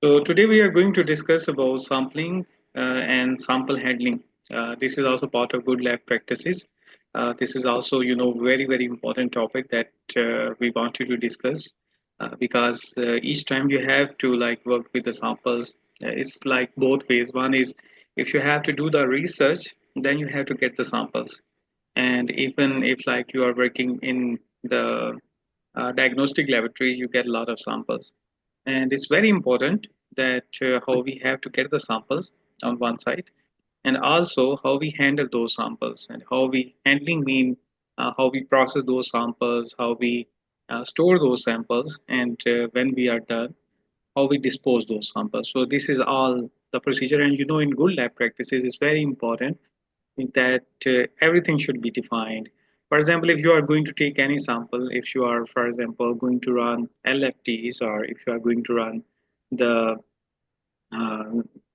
So today we are going to discuss about sampling and sample handling. This is also part of good lab practices. This is also, very important topic that we want you to discuss because each time you have to like work with the samples, it's like both ways. One is if you have to do the research, then you have to get the samples. And even if like you are working in the diagnostic laboratory, you get a lot of samples. And it's very important that how we have to get the samples on one side, and also how we handle those samples, and how we handling mean how we process those samples, how we store those samples, and when we are done, how we dispose those samples. So this is all the procedure, and in good lab practices, it's very important that everything should be defined. For example, if you are going to take any sample, if you are, for example, going to run LFTs, or if you are going to run the uh,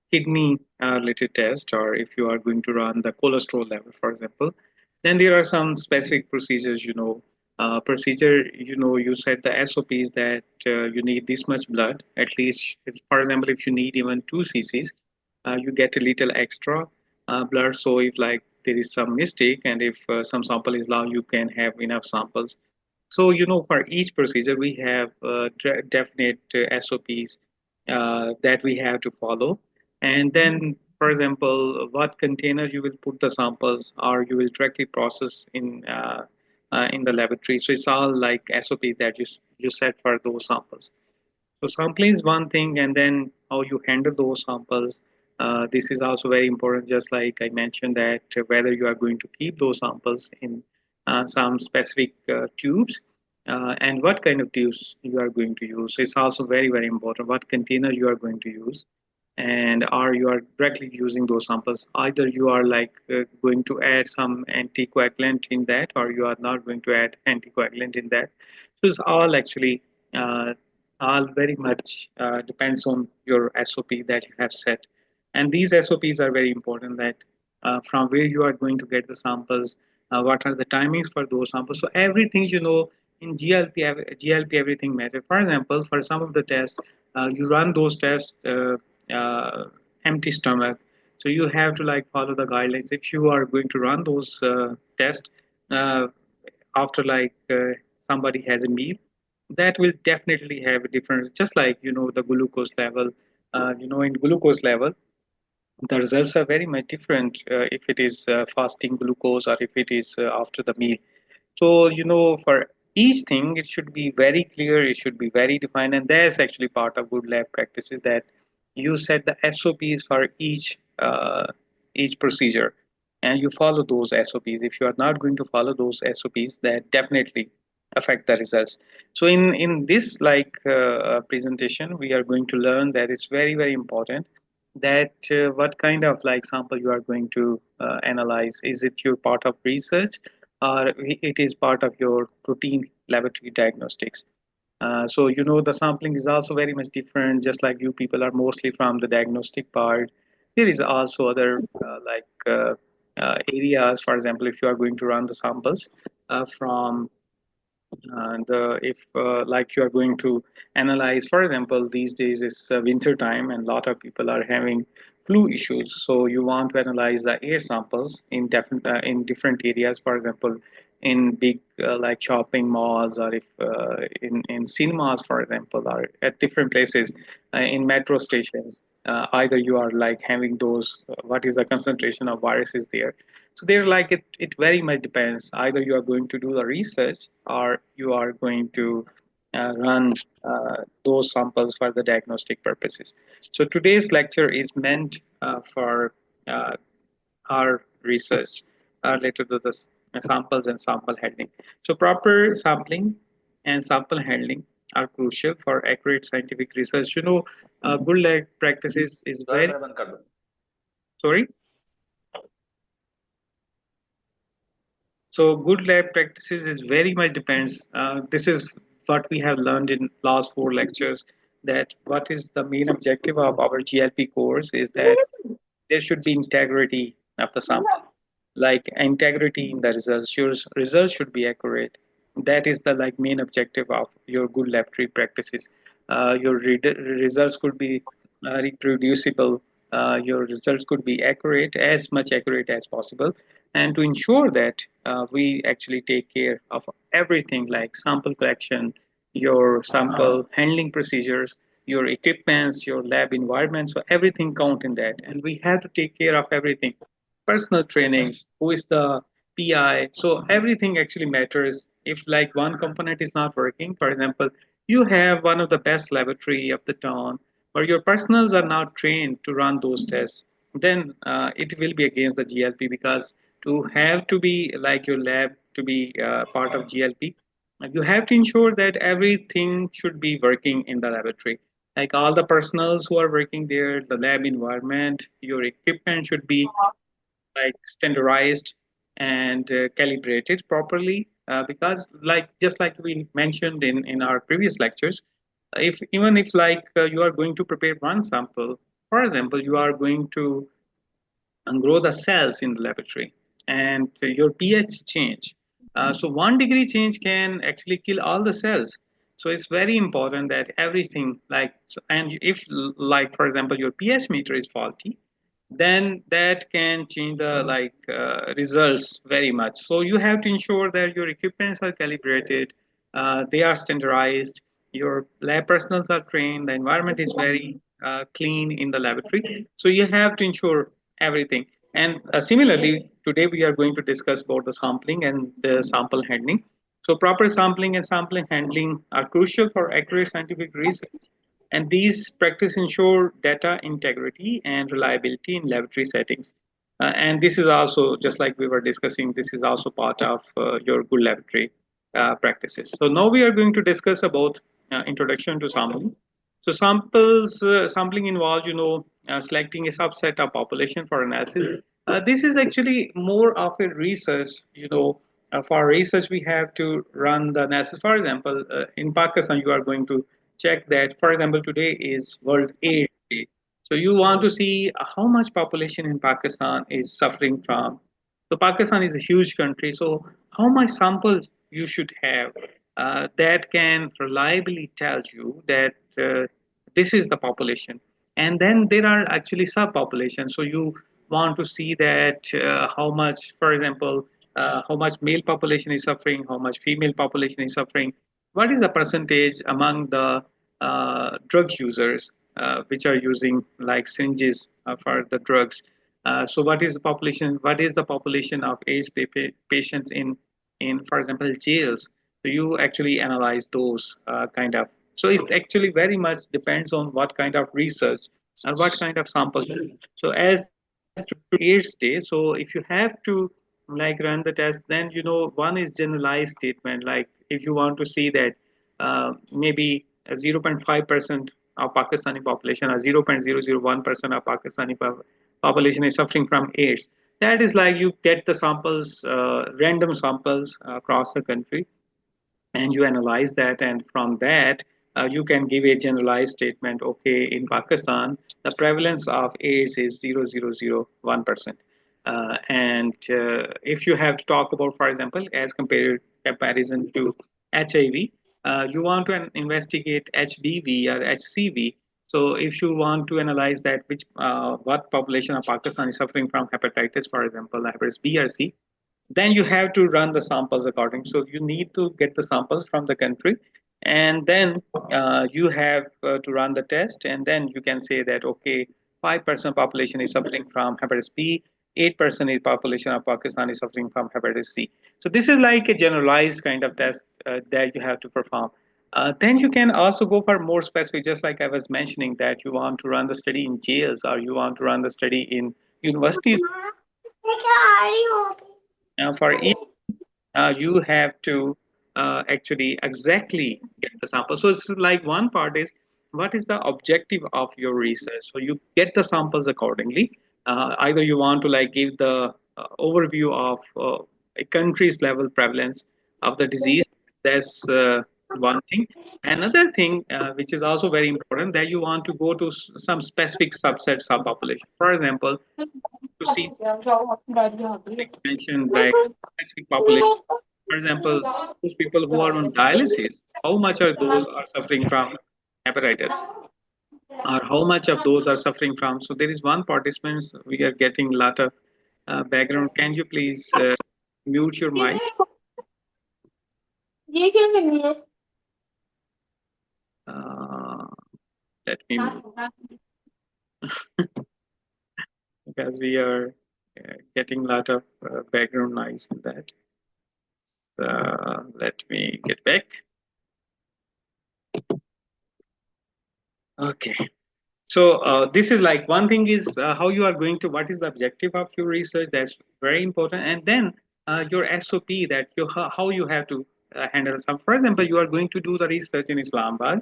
kidney related test, or if you are going to run the cholesterol level, for example, then there are some specific procedures. Procedure. You set the SOPs that you need this much blood, at least. For example, if you need even 2 cc's, you get a little extra blood. So if like there is some mistake, and if some sample is low, you can have enough samples. So, for each procedure, we have definite SOPs that we have to follow. And then, for example, what container you will put the samples, or you will directly process in the laboratory. So it's all like SOP that you set for those samples. So sampling is one thing, and then how you handle those samples. This is also very important. Just like I mentioned, that whether you are going to keep those samples in some specific tubes, and what kind of tubes you are going to use. So it's also very important. What container you are going to use, and are you are directly using those samples. Either you are like going to add some anticoagulant in that, or you are not going to add anticoagulant in that. So it's all actually uh, all very much depends on your SOP that you have set. And these SOPs are very important, that from where you are going to get the samples, what are the timings for those samples. So everything, in GLP, everything matters. For example, for some of the tests, you run those tests uh, empty stomach. So you have to like follow the guidelines. If you are going to run those tests uh, after like somebody has a meal, that will definitely have a difference. Just like the glucose level, in glucose level, the results are very much different if it is fasting glucose, or if it is after the meal. So, for each thing, it should be very clear, it should be very defined, and that's actually part of good lab practices, that you set the SOPs for each procedure, and you follow those SOPs. If you are not going to follow those SOPs, that definitely affect the results. So, in this like presentation, we are going to learn that it's very important that what kind of like sample you are going to analyze. Is it your part of research, or it is part of your routine laboratory diagnostics? So the sampling is also very much different. Just like you people are mostly from the diagnostic part, there is also other areas. For example, if you are going to run the samples from and if like you are going to analyze, for example, these days it's winter time, and a lot of people are having flu issues. So you want to analyze the air samples in different areas. For example, in big like shopping malls, or if in cinemas, for example, or at different places in metro stations. Either you are like having those, what is the concentration of viruses there. So they're like it very much depends. Either you are going to do the research, or you are going to run those samples for the diagnostic purposes. So today's lecture is meant for uh, our research related to the samples and sample handling. So proper sampling and sample handling are crucial for accurate scientific research. Good lab practices is very sorry. So good lab practices is very much depends. This is what we have learned in last 4 lectures. That what is the main objective of our GLP course is that there should be integrity of the sample, like integrity in the results. Your results should be accurate, That is the like main objective of your good laboratory practices. Your results could be reproducible. Your results could be accurate, as much accurate as possible, and to ensure that we actually take care of everything like sample collection, your sample handling procedures, your equipments, your lab environment. So everything count in that, and we have to take care of everything. Personal trainings, who is the PI. So everything actually matters. If like one component is not working, for example, you have one of the best laboratory of the town, but your personals are not trained to run those tests, then it will be against the GLP because to have to be like your lab to be part of GLP, you have to ensure that everything should be working in the laboratory. Like all the personals who are working there, the lab environment, your equipment should be like standardized and calibrated properly because like just like we mentioned in our previous lectures, if even if like you are going to prepare one sample, for example you are going to grow the cells in the laboratory and your pH change, so 1 degree change can actually kill all the cells. So it's very important that everything like and if like for example your pH meter is faulty, then that can change the like results very much. So you have to ensure that your equipments are calibrated, they are standardized, your lab personals are trained, the environment is very clean in the laboratory. So you have to ensure everything. And similarly, today we are going to discuss about the sampling and the sample handling. So proper sampling and sampling handling are crucial for accurate scientific research, and these practices ensure data integrity and reliability in laboratory settings. And this is also, just like we were discussing, this is also part of your good laboratory practices. So now we are going to discuss about introduction to sampling. So sampling involves, selecting a subset of population for analysis. This is actually more of a research. For research, we have to run the analysis. For example, in Pakistan, you are going to check that. For example, today is World AIDS Day. So you want to see how much population in Pakistan is suffering from. So Pakistan is a huge country. So how much samples you should have that can reliably tell you that this is the population. And then there are actually subpopulations. So you want to see that how much, for example, how much male population is suffering, how much female population is suffering, what is the percentage among the drug users which are using like syringes for the drugs. So what is the population? What is the population of AIDS patients in for example jails? So you actually analyze those kind of. So it actually very much depends on what kind of research and what kind of sample. So as AIDS day, so if you have to like run the test, then one is generalized statement. Like if you want to see that maybe 0.5% of Pakistani population or 0.001% of Pakistani population is suffering from AIDS. That is like you get the samples, random samples across the country, and you analyze that, and from that you can give a generalized statement. Okay, in Pakistan the prevalence of AIDS is 0.001%, and if you have to talk about, for example, as compared comparison to HIV, you want to investigate HBV or HCV. So if you want to analyze that, which what population of Pakistan is suffering from hepatitis, for example, hepatitis B or C, then you have to run the samples according. So you need to get the samples from the country, and then you have to run the test, and then you can say that okay, 5% population is suffering from hepatitis B, 8% is population of Pakistan is suffering from hepatitis C. So this is like a generalized kind of test that you have to perform. Then you can also go for more specific, just like I was mentioning, that you want to run the study in jails or you want to run the study in universities. For each you have to actually exactly get the sample. So it's like one part is what is the objective of your research. So you get the samples accordingly. Either you want to like give the overview of a country's level prevalence of the disease. That's one thing. Another thing, which is also very important, that you want to go to some specific subsets of population. For example, to see like mentioned like specific population. For example, those people who are on dialysis, how much of those are suffering from hepatitis, or how much of those are suffering from? So there is one participant we are getting a lot of background. Can you please mute your mic? ये क्या करनी है? Uh, Let me mute because we are getting a lot of background noise in that. Let me get back. Okay. So this is like one thing is how you are going to, what is the objective of your research? That's very important. And then your SOP, that you how you have to handle some. For example, you are going to do the research in Islamabad,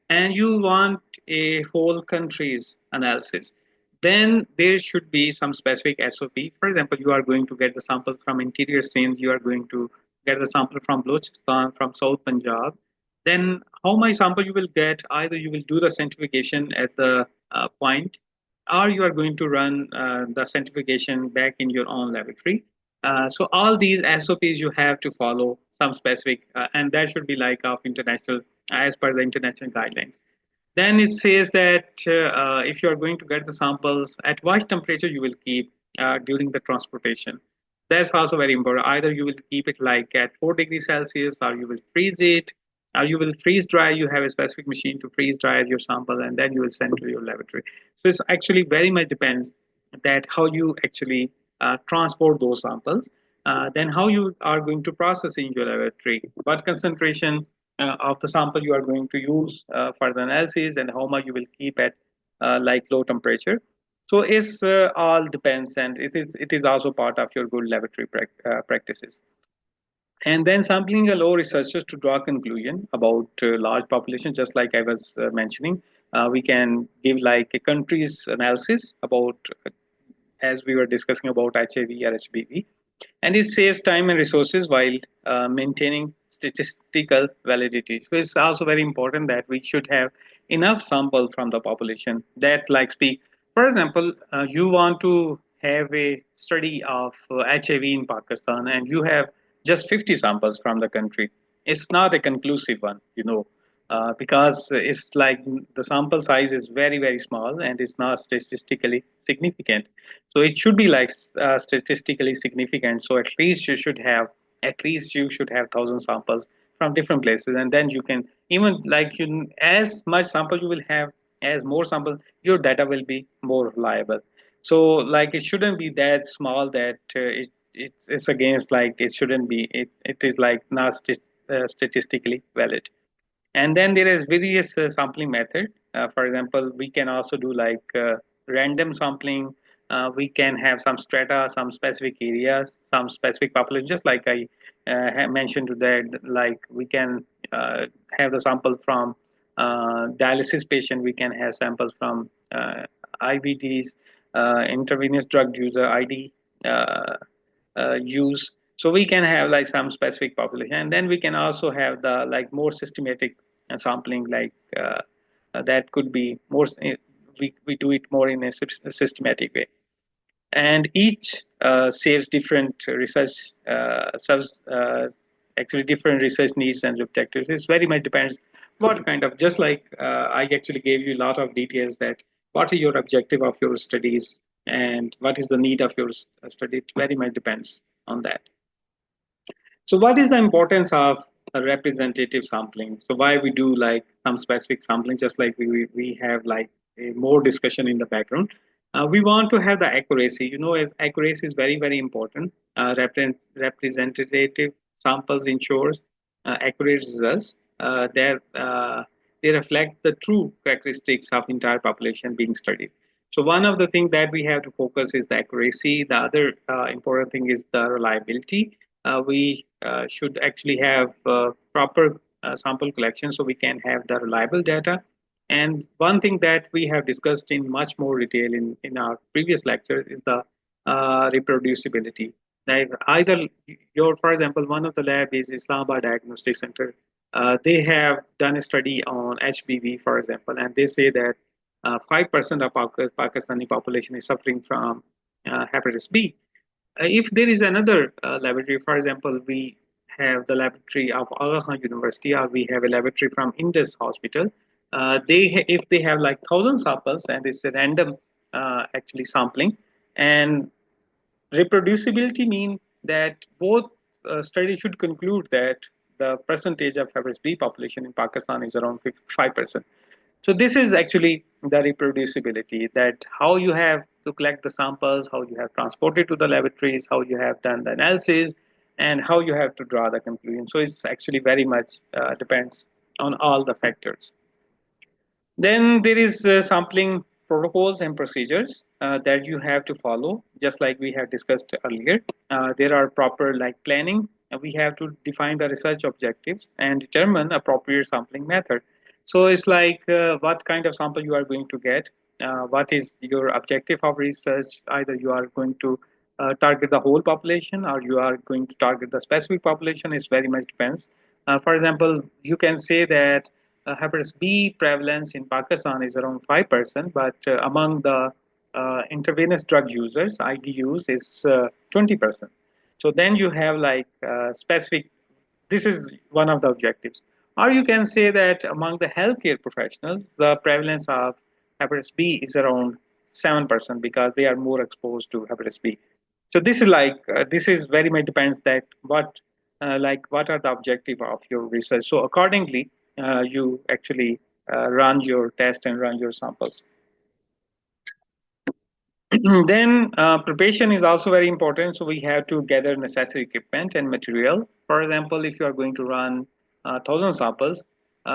and you want a whole country's analysis. Then there should be some specific SOP. For example, you are going to get the sample from interior Sindh. You are going to get the sample from Balochistan, from South Punjab. Then how my sample you will get, either you will do the centrifugation at the point, or you are going to run the centrifugation back in your own laboratory. So all these SOPs you have to follow some specific, and that should be like of international, as per the international guidelines. Then it says that if you are going to get the samples, at what temperature you will keep during the transportation. That's also very important. Either you will keep it like at 4 degrees Celsius, or you will freeze it, or you will freeze dry. You have a specific machine to freeze dry your sample, and then you will send to your laboratory. So it's actually very much depends that how you actually transport those samples, then how you are going to process in your laboratory, what concentration of the sample you are going to use for the analysis, and how much you will keep at like low temperature. So it's all depends, and it is also part of your good laboratory practices. And then sampling allow researchers to draw a conclusion about large population, just like I was mentioning. We can give like a country's analysis about, as we were discussing about HIV or HBV, and it saves time and resources while maintaining statistical validity. So it's also very important that we should have enough sample from the population that like speak. For example, you want to have a study of HIV in Pakistan, and you have just 50 samples from the country. It's not a conclusive one, because it's like the sample size is very very small and it's not statistically significant. So it should be like statistically significant. So at least you should have 1,000 samples from different places, and then you can even like you as much sample you will have, as more sample your data will be more reliable. So like it shouldn't be that small that it's against, like it shouldn't be, it is like not statistically valid. And then there is various sampling method. For example, we can also do like random sampling. We can have some strata, some specific areas, some specific population, just like I mentioned to that. Like we can have the sample from dialysis patient, we can have samples from IBDs, intravenous drug user, ID use. So we can have like some specific population, and then we can also have the like more systematic sampling, like that could be more. We do it more in a systematic way, and each saves different research actually different research needs and objectives. It very much depends what kind of, just like I actually gave you a lot of details that what is your objective of your studies and what is the need of your study. It very much depends on that. So what is the importance of a representative sampling? So why we do like some specific sampling, just like we have like a more discussion in the background. We want to have the accuracy. As accuracy is very, very important. Representative samples ensures accurate results. They reflect the true characteristics of entire population being studied. So one of the things that we have to focus is the accuracy. The other important thing is the reliability. We should actually have proper sample collection so we can have the reliable data. And one thing that we have discussed in much more detail in our previous lecture is the reproducibility. Like either for example, one of the lab is Islamabad Diagnostic Center. They have done a study on HBV, for example, and they say that 5% of Pakistani population is suffering from hepatitis B. If there is another laboratory, for example, we have the laboratory of Aga University, or we have a laboratory from Indus Hospital. If they have like 1,000 samples, and it's a random actually sampling, and reproducibility means that both studies should conclude that the percentage of hepatitis B population in Pakistan is around 5%. So this is actually the reproducibility, that how you have to collect the samples, how you have transported to the laboratories, how you have done the analysis, and how you have to draw the conclusion. So it's actually very much depends on all the factors. Then there is sampling protocols and procedures that you have to follow, just like we have discussed earlier. There are proper like planning. We have to define the research objectives and determine appropriate sampling method. So it's like what kind of sample you are going to get, what is your objective of research. Either you are going to target the whole population, or you are going to target the specific population. It very much depends. For example, you can say that hepatitis B prevalence in Pakistan is around 5%, but among the intravenous drug users, IDUs, is 20%. So then you have like specific, this is one of the objectives. Or you can say that among the healthcare professionals, the prevalence of hepatitis B is around 7% because they are more exposed to hepatitis B. So this is like this is very much depends that what are the objective of your research. So accordingly, you actually run your test and run your samples. Then preparation is also very important. So we have to gather necessary equipment and material. For example, if you are going to run 1,000 samples,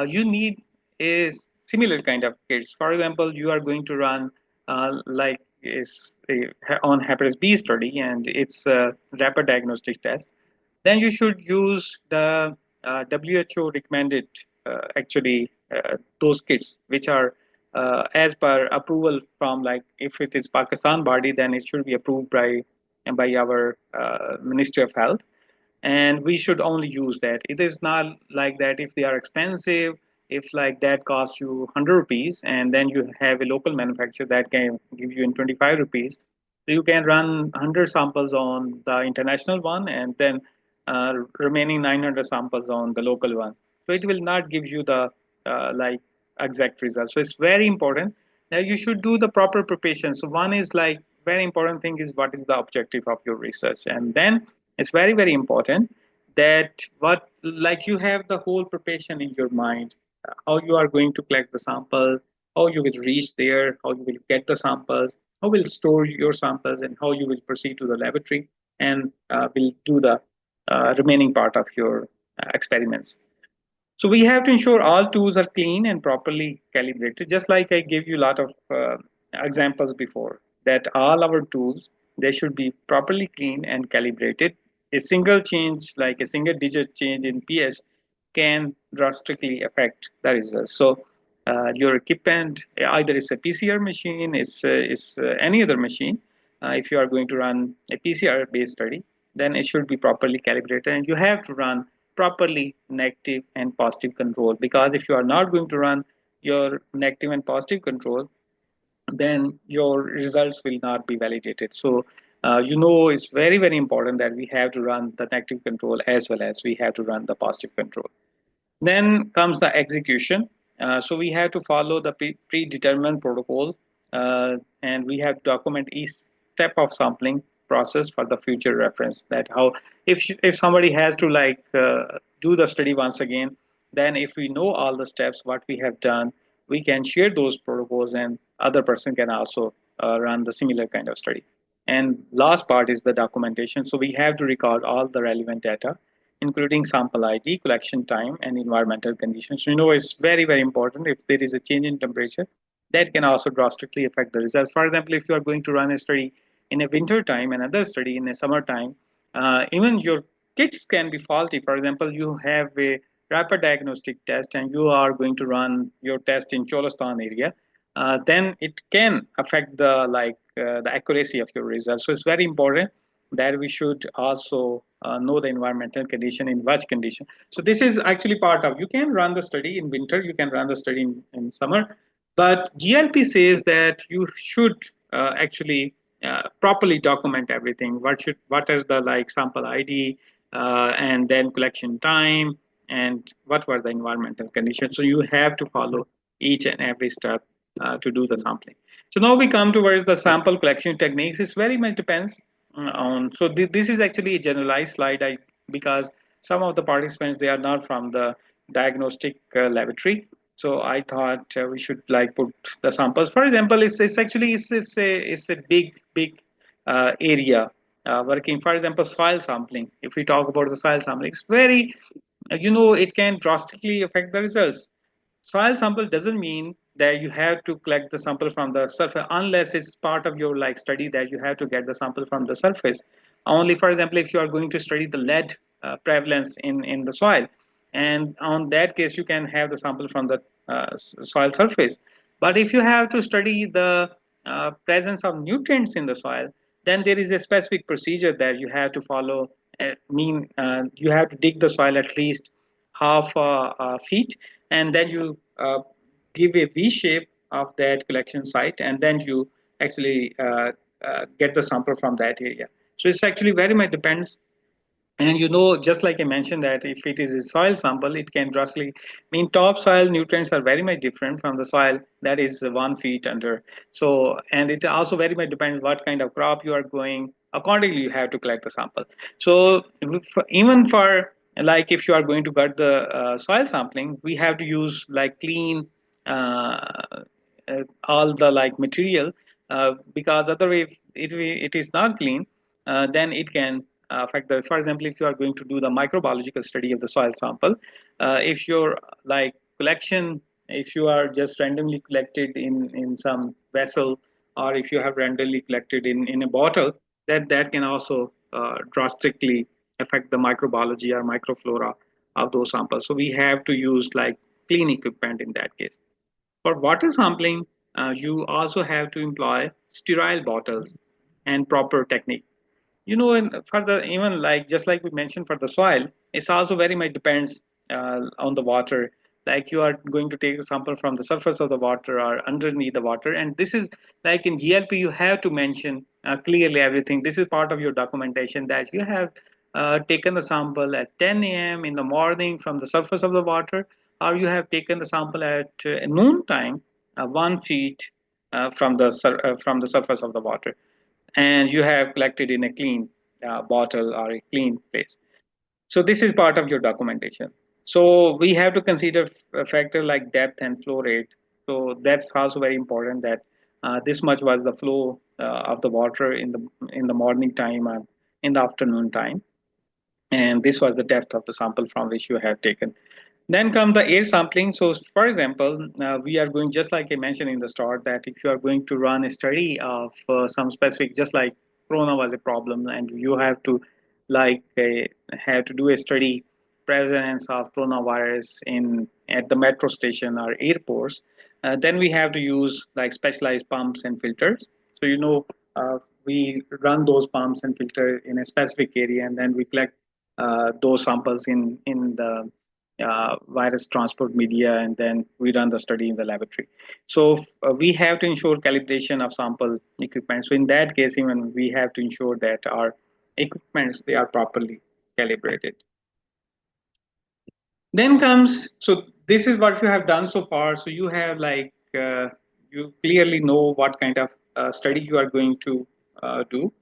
you need a similar kind of kits. For example, you are going to run like is on hepatitis B study, and it's a rapid diagnostic test. Then you should use the WHO recommended those kits, which are as per approval from, like, if it is Pakistan body, then it should be approved by our Ministry of Health, and we should only use that. It is not like that if they are expensive, if like that costs you 100 rupees, and then you have a local manufacturer that can give you in 25 rupees. So you can run 100 samples on the international one, and then remaining 900 samples on the local one. So it will not give you the like exact results. So it's very important that you should do the proper preparation. So one is like very important thing is what is the objective of your research, and then it's very very important that what like you have the whole preparation in your mind, how you are going to collect the samples, how you will reach there, how you will get the samples, how will store your samples, and how you will proceed to the laboratory and will do the remaining part of your experiments. So we have to ensure all tools are clean and properly calibrated. Just like I gave you a lot of examples before, that all our tools, they should be properly clean and calibrated. A single change, like a single digit change in pH, can drastically affect the results. So your equipment, either it's a PCR machine, is any other machine. If you are going to run a PCR based study, then it should be properly calibrated, and you have to run properly negative and positive control, because if you are not going to run your negative and positive control, then your results will not be validated. So it's very very important that we have to run the negative control as well as we have to run the positive control. Then comes the execution. So we have to follow the predetermined protocol, and we have to document each step of sampling process for the future reference. That how, if somebody has to like do the study once again, then if we know all the steps what we have done, we can share those protocols, and other person can also run the similar kind of study. And last part is the documentation. So we have to record all the relevant data, including sample ID, collection time, and environmental conditions. So, it's very, very important. If there is a change in temperature, that can also drastically affect the results. For example, if you are going to run a study in a winter time, another study in a summer time, even your kits can be faulty. For example, you have a rapid diagnostic test and you are going to run your test in Cholastan area, then it can affect the accuracy of your results. So it's very important that we should also know the environmental condition in which condition. So this is actually part of, you can run the study in winter, you can run the study in summer, but GLP says that you should actually properly document everything. What is the like sample ID, and then collection time, and what were the environmental conditions. So you have to follow each and every step to do the sampling. So now we come towards the sample collection techniques. It very much depends on. So this is actually a generalized slide, because some of the participants, they are not from the diagnostic laboratory. So I thought we should like put the samples. For example, it's actually it's a big area working. For example, soil sampling. If we talk about the soil sampling, it's very, it can drastically affect the results. Soil sample doesn't mean that you have to collect the sample from the surface, unless it's part of your like study that you have to get the sample from the surface. Only, for example, if you are going to study the lead prevalence in the soil, and on that case you can have the sample from the soil surface. But if you have to study the presence of nutrients in the soil, then there is a specific procedure that you have to follow. You have to dig the soil at least half feet, and then you give a V shape of that collection site, and then you actually get the sample from that area. So it's actually very much depends. And just like I mentioned, that if it is a soil sample, it can drastically mean topsoil nutrients are very much different from the soil that is 1 feet under. So, and it also very much depends what kind of crop you are growing. Accordingly, you have to collect the sample. So, even for like if you are going to get the soil sampling, we have to use like clean all the like material, because otherwise it is not clean, then it can affect the. For example, if you are going to do the microbiological study of the soil sample, if your like collection, if you are just randomly collected in some vessel, or if you have randomly collected in a bottle, that can also drastically affect the microbiology or microflora of those samples. So we have to use like clean equipment in that case. For water sampling, you also have to employ sterile bottles and proper technique. And for the even like just like we mentioned for the soil, it's also very much depends on the water. Like you are going to take a sample from the surface of the water or underneath the water, and this is like in GLP, you have to mention clearly everything. This is part of your documentation that you have taken the sample at 10 a.m. in the morning from the surface of the water, or you have taken the sample at noon time, 1 feet from the surface of the water, and you have collected in a clean bottle or a clean place. So this is part of your documentation. So we have to consider a factor like depth and flow rate. So that's also very important, that this much was the flow of the water in the morning time and in the afternoon time, and this was the depth of the sample from which you have taken. Then come the air sampling. So, for example, we are going, just like I mentioned in the start, that if you are going to run a study of some specific, just like Corona was a problem, and you have to like have to do a study presence of coronavirus in at the metro station or airports, then we have to use like specialized pumps and filters. So we run those pumps and filter in a specific area, and then we collect those samples in the virus transport media, and then we run the study in the laboratory. So we have to ensure calibration of sample equipment. So in that case, even we have to ensure that our equipments, they are properly calibrated. Then comes, so this is what you have done so far. So you have like you clearly know what kind of study you are going to do,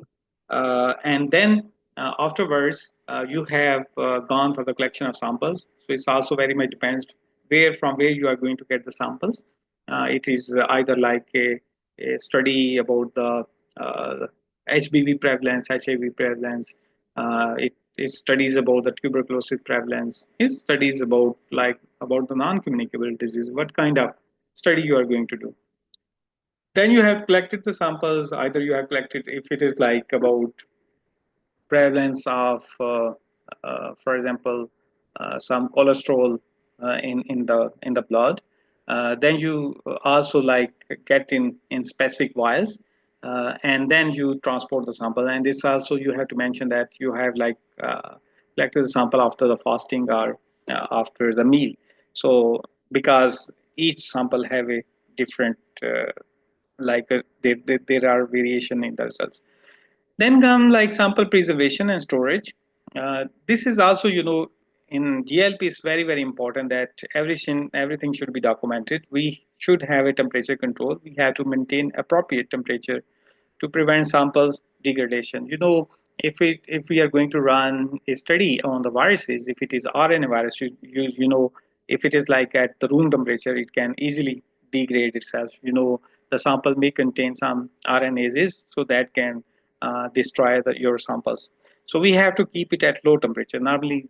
and then afterwards you have gone for the collection of samples. So it's also very much depends where you are going to get the samples. It is either like a study about the HBV prevalence, HIV prevalence. It studies about the tuberculosis prevalence. It studies about like about the non-communicable disease. What kind of study you are going to do? Then you have collected the samples. Either you have collected, if it is like about prevalence of, for example, some cholesterol in the blood. Then you also like get in specific vials, and then you transport the sample. And it's also, you have to mention that you have like collected the sample after the fasting or after the meal. So because each sample have a different there are variation in the results. Then come like sample preservation and storage. This is also, in GLP is very, very important that everything should be documented. We should have a temperature control. We have to maintain appropriate temperature to prevent samples degradation. If we are going to run a study on the viruses, if it is RNA virus, if it is like at the room temperature, it can easily degrade itself. The sample may contain some RNases, so that can destroy your samples. So we have to keep it at low temperature. Normally,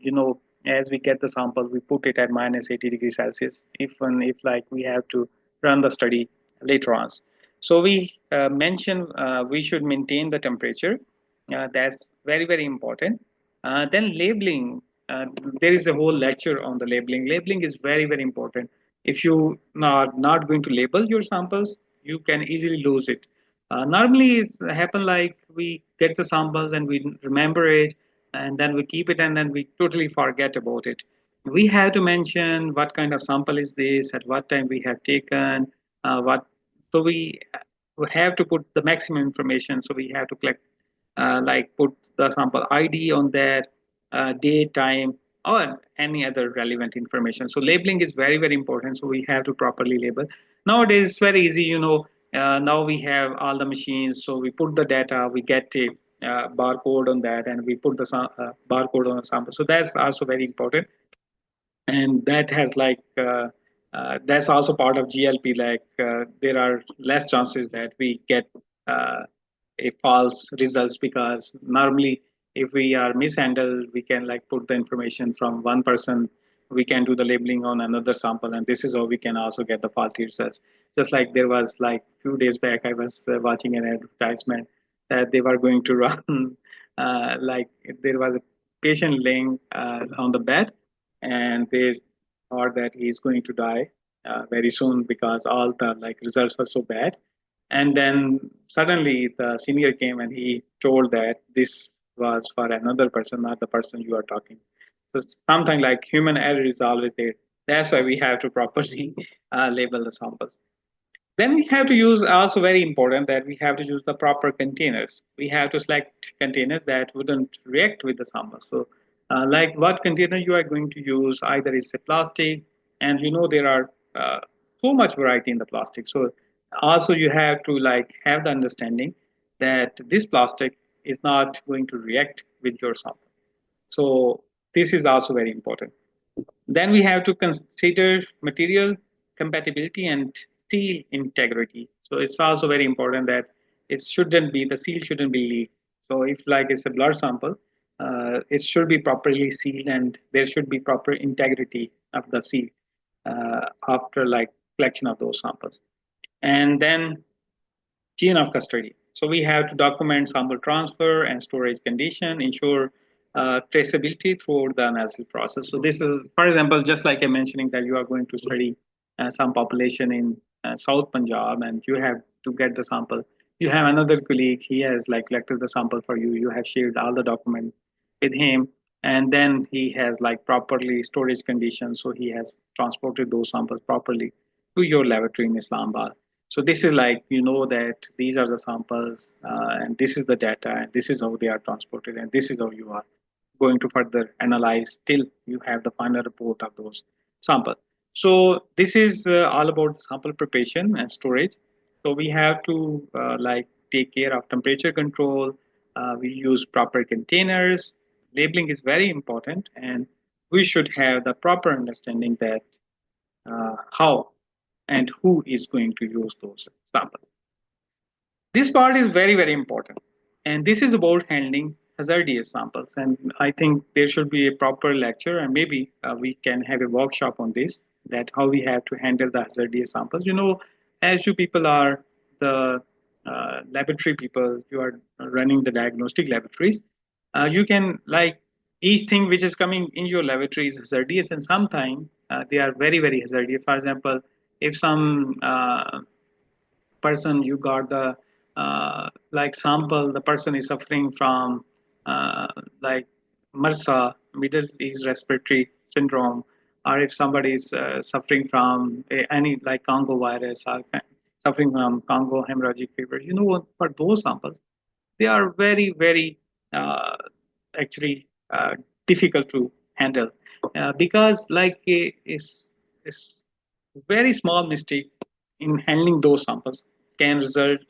as we get the sample, we put it at minus 80 degrees Celsius. If like we have to run the study later on. So we mentioned we should maintain the temperature. That's very, very important. Then labeling. There is a whole lecture on the labeling. Labeling is very, very important. If you are not going to label your samples, you can easily lose it. Normally, it's happen like we get the samples and we remember it, and then we keep it, and then we totally forget about it. We have to mention what kind of sample is this, at what time we have taken, what. So we have to put the maximum information. So we have to collect, like put the sample ID on that, date, time, or any other relevant information. So labeling is very, very important. So we have to properly label. Nowadays, it's very easy. Now we have all the machines. So we put the data, we get a barcode on that, and we put the barcode on the sample. So that's also very important, and that has like that's also part of GLP. Like there are less chances that we get uh, a false results, because normally if we are mishandled, we can like put the information from one person, we can do the labeling on another sample, and this is how we can also get the faulty results. Just like there was like few days back, I was watching an advertisement that they were going to run like there was a patient laying on the bed, and they thought that he's going to die very soon because all the like results were so bad. And then suddenly the senior came and he told that this was for another person, not the person you are talking. So something like human error is always there. That's why we have to properly label the samples. Then we have to use, also very important, that we have to use the proper containers. We have to select containers that wouldn't react with the sample. So like what container you are going to use, either it's a plastic, and there are so much variety in the plastic. So also you have to like have the understanding that this plastic is not going to react with your sample. So this is also very important. Then we have to consider material compatibility and seal integrity. So it's also very important that the seal shouldn't be leaked. So if like it's a blood sample, it should be properly sealed, and there should be proper integrity of the seal after like collection of those samples. And then chain of custody. So we have to document sample transfer and storage condition, ensure traceability throughout the analysis process. So this is, for example, just like I'm mentioning that you are going to study some population in South Punjab, and you have to get the sample. You have another colleague, he has like collected the sample for you. You have shared all the document with him, and then he has like properly storage conditions. So he has transported those samples properly to your laboratory in Islamabad. So this is like that these are the samples, and this is the data, and this is how they are transported, and this is how you are going to further analyze till you have the final report of those samples. So this is all about sample preparation and storage. So we have to like take care of temperature control. We use proper containers. Labeling is very important, and we should have the proper understanding that how and who is going to use those samples. This part is very, very important. And this is about handling hazardous samples. And I think there should be a proper lecture, and maybe we can have a workshop on this, that how we have to handle the hazardous samples. As you people are the laboratory people, you are running the diagnostic laboratories, you can like each thing which is coming in your laboratory is hazardous, and sometimes they are very, very hazardous. For example, if some person you got the like sample, the person is suffering from like MRSA, Middle East Respiratory Syndrome, or if somebody is suffering from any like Congo virus, or suffering from Congo hemorrhagic fever, for those samples, they are very, very uh, actually uh, difficult to handle because is very small mistake in handling those samples can result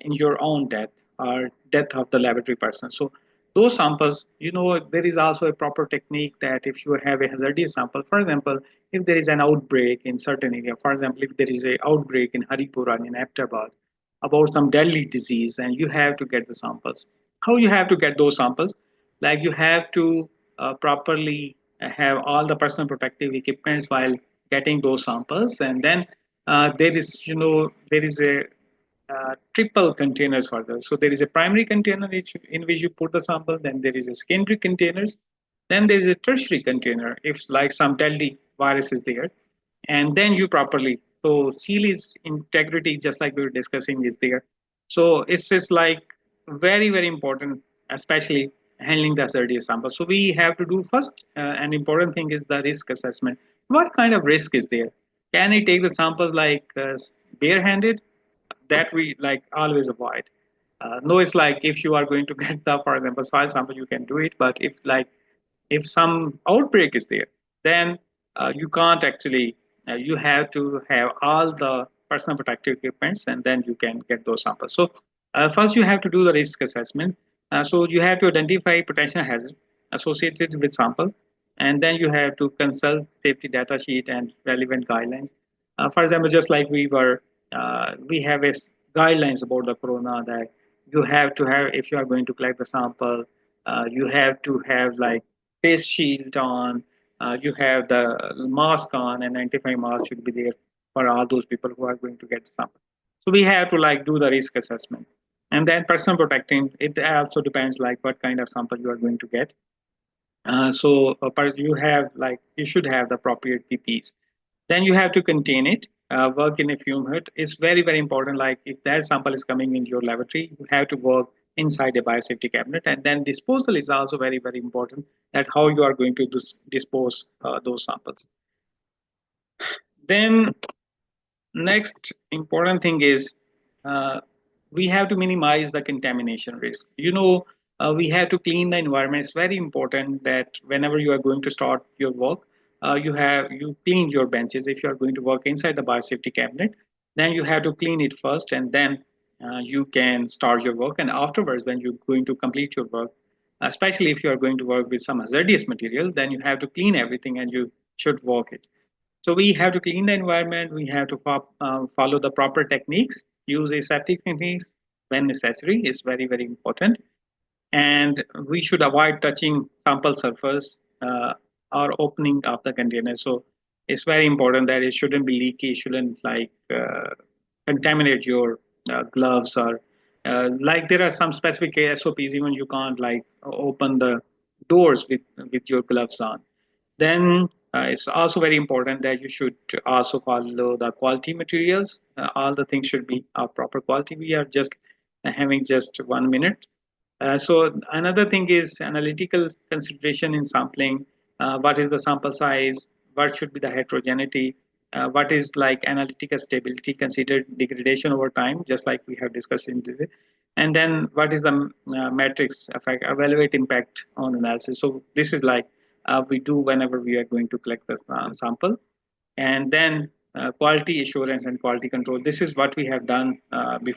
in your own death or death of the laboratory person. So those samples, there is also a proper technique that if you have a hazardous sample, for example, if there is an outbreak in certain area, for example, if there is a outbreak in Haripur or in Ahmedabad about some deadly disease and you have to get the samples, how you have to get those samples? Like you have to properly have all the personal protective equipments while getting those samples, and then there is a triple containers for this. So there is a primary container in which you put the sample, then there is a secondary containers, then there is a tertiary container if like some deadly virus is there, and then you properly. So seal is integrity, just like we were discussing, is there. So it's just like very very important, especially handling the hazardous sample. So we have to do first an important thing is the risk assessment. What kind of risk is there? Can I take the samples like barehanded? That we like always avoid. No, it's like if you are going to get the, for example, soil sample, you can do it. But if some outbreak is there, then you can't actually. You have to have all the personal protective equipments, and then you can get those samples. So first, you have to do the risk assessment. So you have to identify potential hazard associated with sample, and then you have to consult safety data sheet and relevant guidelines. For example, just like we have a guidelines about the corona that you have to have if you are going to collect the sample, you have to have like face shield on, you have the mask on, and 95 mask should be there for all those people who are going to get the sample. So we have to like do the risk assessment, and then personal protecting. It also depends like what kind of sample you are going to get. You have like you should have the appropriate PPs. Then you have to contain it. Work in a fume hood is very very important. Like if that sample is coming into your laboratory, you have to work inside a biosafety cabinet. And then disposal is also very very important. That how you are going to dispose those samples. Then next important thing is uh, we have to minimize the contamination risk. We have to clean the environment. It's very important that whenever you are going to start your work, you clean your benches. If you are going to work inside the biosafety cabinet, then you have to clean it first, and then you can start your work. And afterwards, when you're going to complete your work, especially if you are going to work with some hazardous material, then you have to clean everything and you should work it. So we have to clean the environment. We have to follow the proper techniques, use aseptic techniques when necessary. Is very very important, and we should avoid touching sample surface or opening of the container. So it's very important that it shouldn't be leaky, shouldn't like contaminate your gloves or like there are some specific SOPs. Even you can't like open the doors with your gloves on. Then it's also very important that you should also follow the quality materials. All the things should be of proper quality. We are just having just 1 minute. So another thing is analytical consideration in sampling. What is the sample size? What should be the heterogeneity? What is like analytical stability considered degradation over time, just like we have discussed in this. And then what is the matrix effect, evaluate impact on analysis. So this is like we do whenever we are going to collect the sample. And then quality assurance and quality control. This is what we have done before.